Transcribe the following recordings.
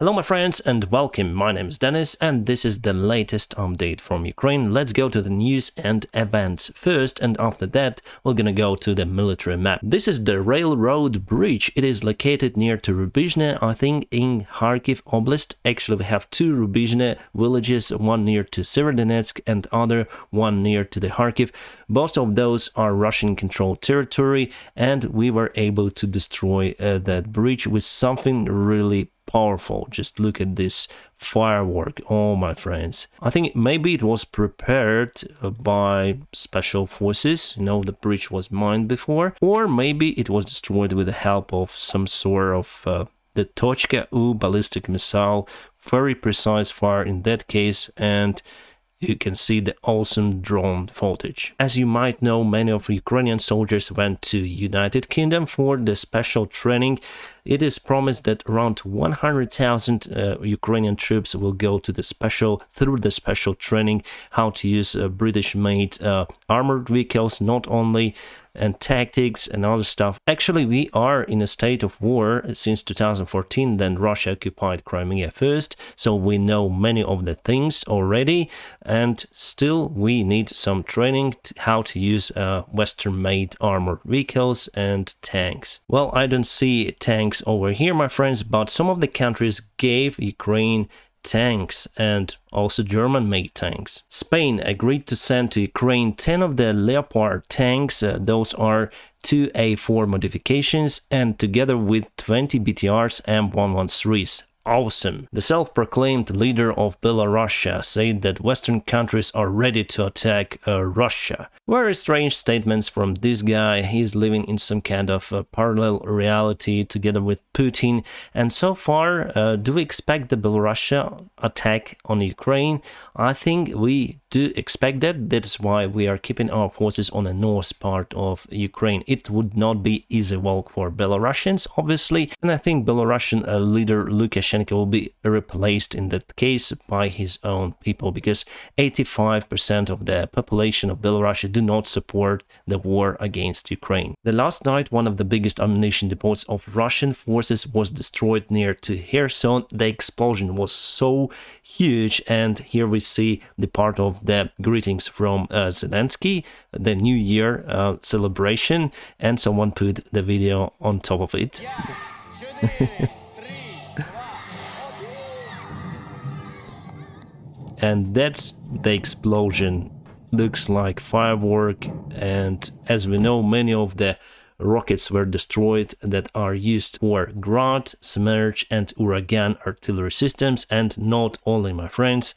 Hello my friends and welcome, my name is Dennis and this is the latest update from Ukraine. Let's go to the news and events first, and after that we're gonna go to the military map. This is the railroad bridge. It is located near to Rubizhne, I think in Kharkiv Oblast. Actually we have two Rubizhne villages, one near to Severodonetsk and other one near to the Kharkiv. Both of those are Russian controlled territory, and we were able to destroy that bridge with something really powerful. Just look at this firework. Oh my friends, I think maybe it was prepared by special forces, you know, the bridge was mined before, or maybe it was destroyed with the help of some sort of the Tochka-U ballistic missile. Very precise fire in that case, and you can see the awesome drone footage. As you might know, many of Ukrainian soldiers went to United Kingdom for the special training. It is promised that around 100,000 Ukrainian troops will go to the through the special training, how to use British-made armored vehicles, not only, and tactics and other stuff. Actually, we are in a state of war since 2014, then Russia occupied Crimea first, so we know many of the things already, and still we need some training how to use Western-made armored vehicles and tanks. Well, I don't see tanks over here, my friends, but some of the countries gave Ukraine tanks, and also German-made tanks. Spain agreed to send to Ukraine 10 of the Leopard tanks. Those are 2A4 modifications, and together with 20 BTRs M113s. Awesome. The self-proclaimed leader of Belarus said that Western countries are ready to attack Russia. Very strange statements from this guy. He's living in some kind of parallel reality together with Putin. And so far, do we expect the Belarus attack on Ukraine? I think we do expect that. That's why we are keeping our forces on the north part of Ukraine. It would not be easy walk for Belarusians, obviously, and I think Belarusian leader Lukashenko will be replaced in that case by his own people, because 85% of the population of Belarus do not support the war against Ukraine. The last night, one of the biggest ammunition depots of Russian forces was destroyed near to Kherson. The explosion was so huge, and here we see the part of the greetings from Zelensky, the New Year celebration, and someone put the video on top of it. And that's the explosion. Looks like firework, and as we know, many of the rockets were destroyed that are used for Grad, Smerch and Uragan artillery systems, and not only, my friends,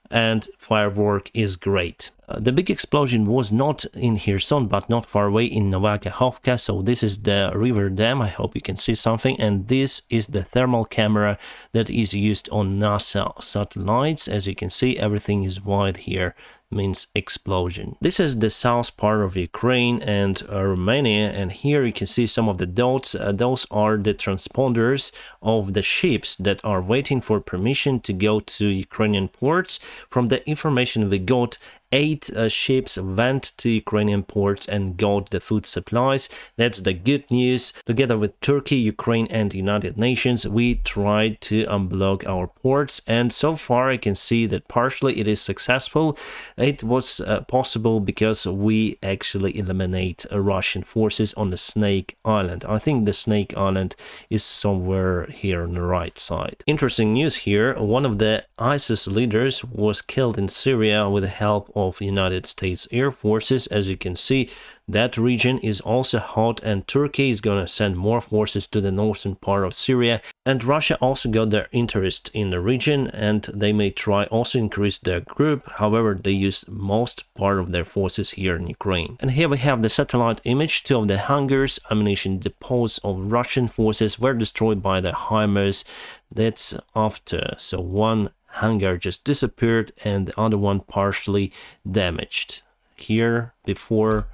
and firework is great. The big explosion was not in Kherson, but not far away in Nova Kakhovka. So this is the river dam. I hope you can see something. And this is the thermal camera that is used on NASA satellites. As you can see, everything is white here. Means explosion. This is the south part of Ukraine and Romania, and here you can see some of the dots. Those are the transponders of the ships that are waiting for permission to go to Ukrainian ports. From the information we got, 8 ships went to Ukrainian ports and got the food supplies. That's the good news. Together with Turkey, Ukraine and United Nations, we tried to unblock our ports, and so far I can see that partially it is successful. It was possible because we actually eliminate Russian forces on the Snake Island. I think the Snake Island is somewhere here on the right side. Interesting news here. One of the ISIS leaders was killed in Syria with the help of United States Air Forces. As you can see, that region is also hot, and Turkey is gonna send more forces to the northern part of Syria, and Russia also got their interest in the region, and they may try also increase their group. However, they use most part of their forces here in Ukraine. And here we have the satellite image. 2 of the hangars, ammunition depots of Russian forces were destroyed by the HIMARS. That's after, so one hangar just disappeared and the other one partially damaged. Here, before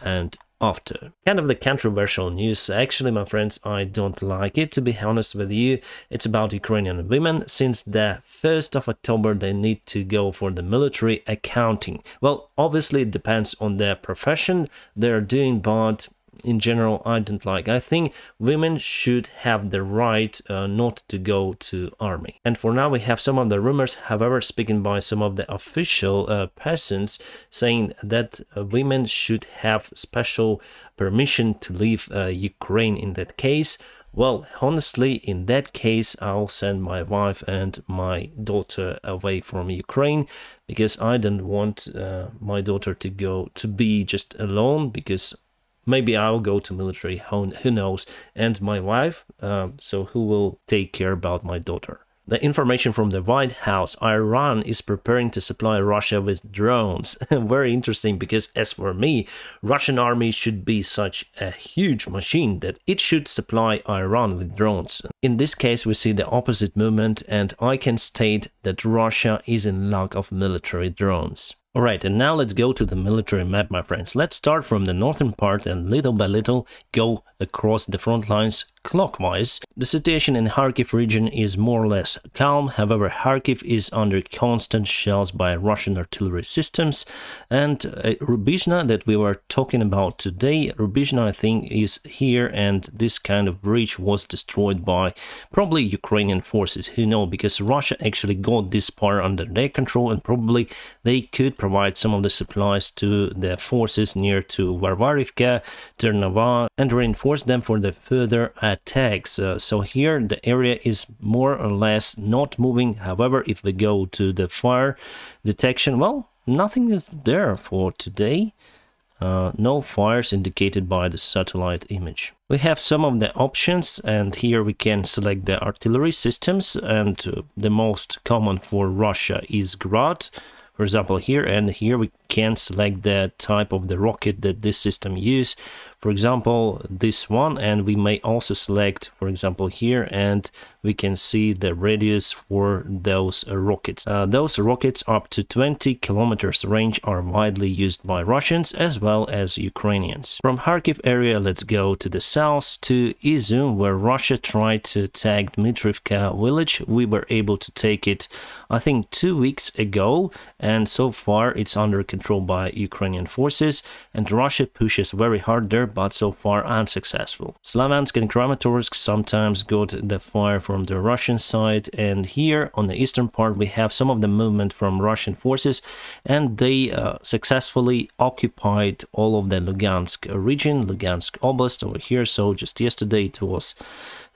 and after. Kind of the controversial news. Actually, my friends, I don't like it, to be honest with you. It's about Ukrainian women. Since the 1st of October, they need to go for the military accounting. Well, obviously, it depends on their profession they're doing, but in general I don't like. I think women should have the right not to go to army. And for now we have some of the rumors, however, speaking by some of the official persons, saying that women should have special permission to leave Ukraine in that case. Well, honestly, in that case, I'll send my wife and my daughter away from Ukraine, because I don't want my daughter to be just alone, because maybe I'll go to military, who knows, and my wife, so who will take care about my daughter. The information from the White House: Iran is preparing to supply Russia with drones. Very interesting, because as for me, Russian army should be such a huge machine that it should supply Iran with drones. In this case, we see the opposite movement, and I can state that Russia is in lack of military drones. Alright, and now let's go to the military map, my friends. Let's start from the northern part and little by little go across the front lines clockwise. The situation in Kharkiv region is more or less calm. However, Kharkiv is under constant shells by Russian artillery systems, and Rubizhna that we were talking about today, Rubizhna I think is here, and this kind of bridge was destroyed by probably Ukrainian forces, who know, because Russia actually got this part under their control, and probably they could provide some of the supplies to the forces near to Varvarivka, Ternava, and reinforce them for the further attacks. So here the area is more or less not moving. However, if we go to the fire detection, well, nothing is there for today. No fires indicated by the satellite image. We have some of the options, and here we can select the artillery systems, and the most common for Russia is Grad, for example here, and here we can select the type of the rocket that this system uses, for example this one, and we may also select, for example here, and we can see the radius for those rockets. Those rockets up to 20 kilometers range are widely used by Russians as well as Ukrainians. From Kharkiv area, let's go to the south to Izum, where Russia tried to attack Dmitrivka village. We were able to take it, I think, 2 weeks ago, and so far it's under control by Ukrainian forces, and Russia pushes very hard there, but so far unsuccessful. Slavansk and Kramatorsk sometimes got the fire from the Russian side, and here on the eastern part we have some of the movement from Russian forces, and they successfully occupied all of the Lugansk region, Lugansk Oblast over here. So just yesterday it was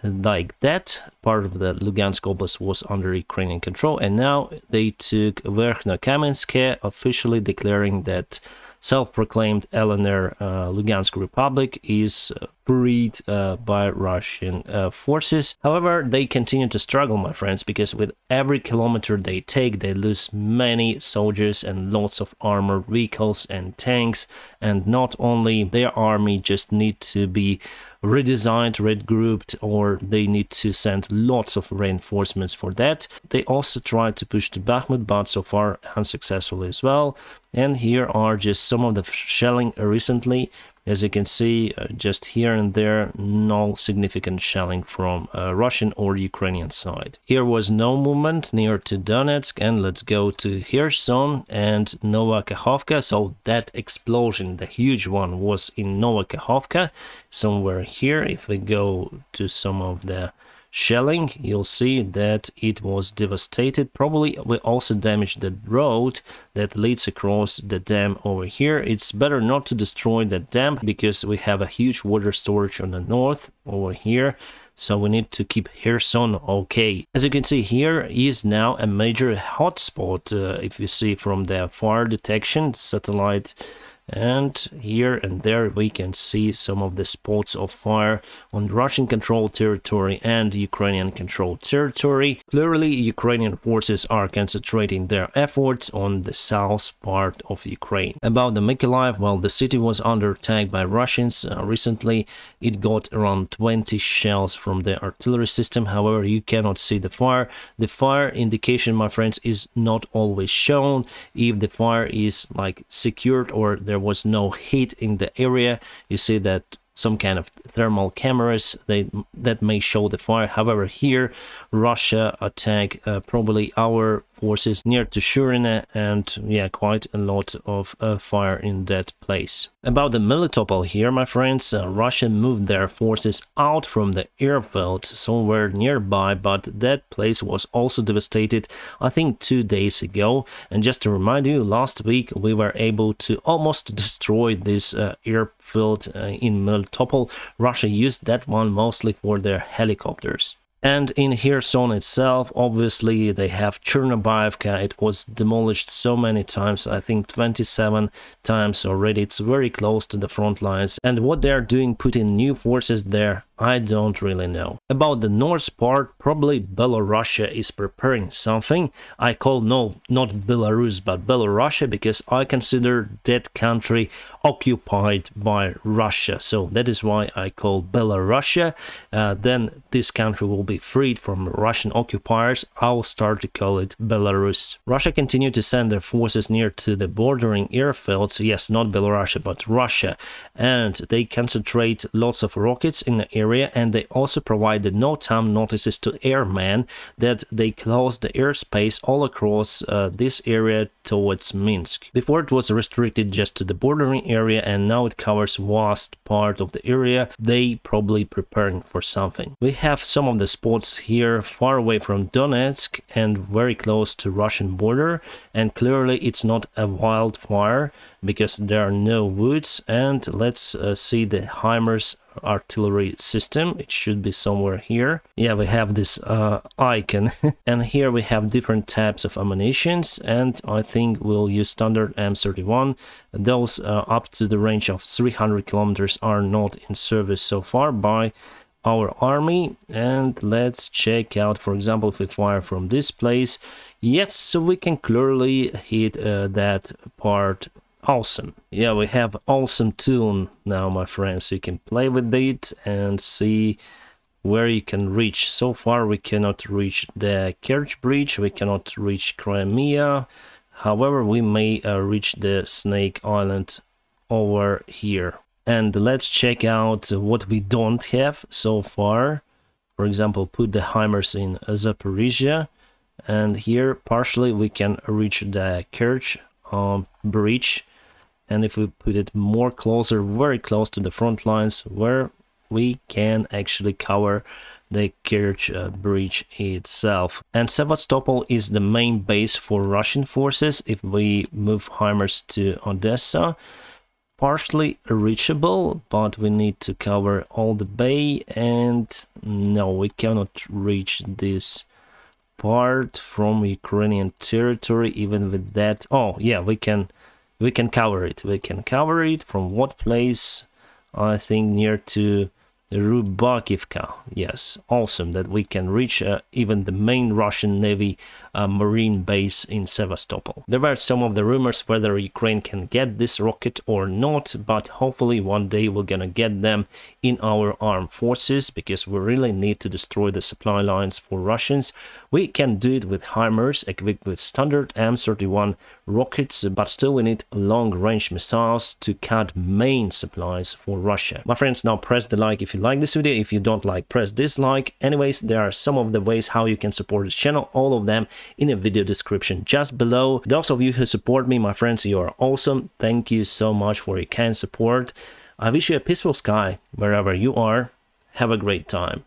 like that, part of the Lugansk Oblast was under Ukrainian control, and now they took Verkhnokamensk, officially declaring that self-proclaimed LNR Lugansk Republic is freed by Russian forces. However, they continue to struggle, my friends, because with every kilometer they take, they lose many soldiers and lots of armored vehicles and tanks, and not only their army just need to be redesigned, regrouped, or they need to send lots of reinforcements for that. They also tried to push to Bakhmut, but so far unsuccessfully as well. And here are just some of the shelling recently. As you can see, just here and there, no significant shelling from Russian or Ukrainian side. Here was no movement near to Donetsk, and let's go to Kherson and Novakhovka. So that explosion, the huge one, was in Novakhovka, somewhere here. If we go to some of the shelling, you'll see that it was devastated. Probably we also damaged the road that leads across the dam over here. It's better not to destroy the dam, because we have a huge water storage on the north over here, so we need to keep Kherson okay. As you can see, here is now a major hotspot, if you see from the fire detection satellite. And here and there we can see some of the spots of fire on Russian controlled territory and Ukrainian controlled territory. Clearly, Ukrainian forces are concentrating their efforts on the south part of Ukraine. About the Mykolaiv, well, the city was under attack by Russians. Recently, it got around 20 shells from the artillery system. However, you cannot see the fire. The fire indication, my friends, is not always shown. If the fire is like secured or there was no heat in the area, you see that some kind of thermal cameras that may show the fire. However, here Russia attacked probably our forces near to Shurina, and yeah, quite a lot of fire in that place. About the Melitopol here, my friends, Russia moved their forces out from the airfield somewhere nearby, but that place was also devastated, I think 2 days ago. And just to remind you, last week we were able to almost destroy this airfield in Melitopol. Russia used that one mostly for their helicopters. And in Kherson itself, obviously, they have Chernobyevka. It was demolished so many times, I think 27 times already. It's very close to the front lines. And what they're doing, putting new forces there, I don't really know. About the north part, probably Belarusia is preparing something. I call not Belarus, but Belarusia, because I consider that country occupied by Russia. So that is why I call Belarusia. Then this country will be freed from Russian occupiers. I'll start to call it Belarus. Russia continued to send their forces near to the bordering airfields. Yes, not Belarusia, but Russia. And they concentrate lots of rockets in the area, and they also provided no-time notices to airmen that they closed the airspace all across this area towards Minsk. Before it was restricted just to the bordering area, and now it covers vast part of the area. They probably preparing for something. We have some of the spots here far away from Donetsk and very close to Russian border, and clearly it's not a wildfire because there are no woods. And let's see the HIMARS artillery system. It should be somewhere here. Yeah, we have this icon and here we have different types of ammunitions, and I think we'll use standard M31. Those up to the range of 300 kilometers are not in service so far by our army. And let's check out, for example, if we fire from this place, yes, so we can clearly hit that part. Awesome. Yeah, we have awesome tool now, my friends. You can play with it and see where you can reach. So far we cannot reach the Kerch Bridge, we cannot reach Crimea. However, we may reach the Snake Island over here. And let's check out what we don't have so far. For example, put the HIMARS in Zaporizhia, and here partially we can reach the Kerch Bridge. And if we put it more closer, very close to the front lines, where we can actually cover the Kerch Bridge itself. And Sevastopol is the main base for Russian forces. If we move HIMARS to Odessa, partially reachable, but we need to cover all the bay, and no, we cannot reach this part from Ukrainian territory even with that. Oh yeah, we can cover it. We can cover it from what place? I think near to Rubakivka. Yes, awesome that we can reach even the main Russian Navy marine base in Sevastopol. There were some of the rumors whether Ukraine can get this rocket or not, but hopefully one day we're gonna get them in our armed forces, because we really need to destroy the supply lines for Russians. We can do it with HIMARS equipped with standard M31 rockets, but still we need long-range missiles to cut main supplies for Russia. My friends, now press the like if you like this video. If you don't like, press dislike. Anyways, there are some of the ways how you can support this channel, all of them in a video description just below. Those of you who support me, my friends, you are awesome. Thank you so much for your kind support. I wish you a peaceful sky wherever you are. Have a great time.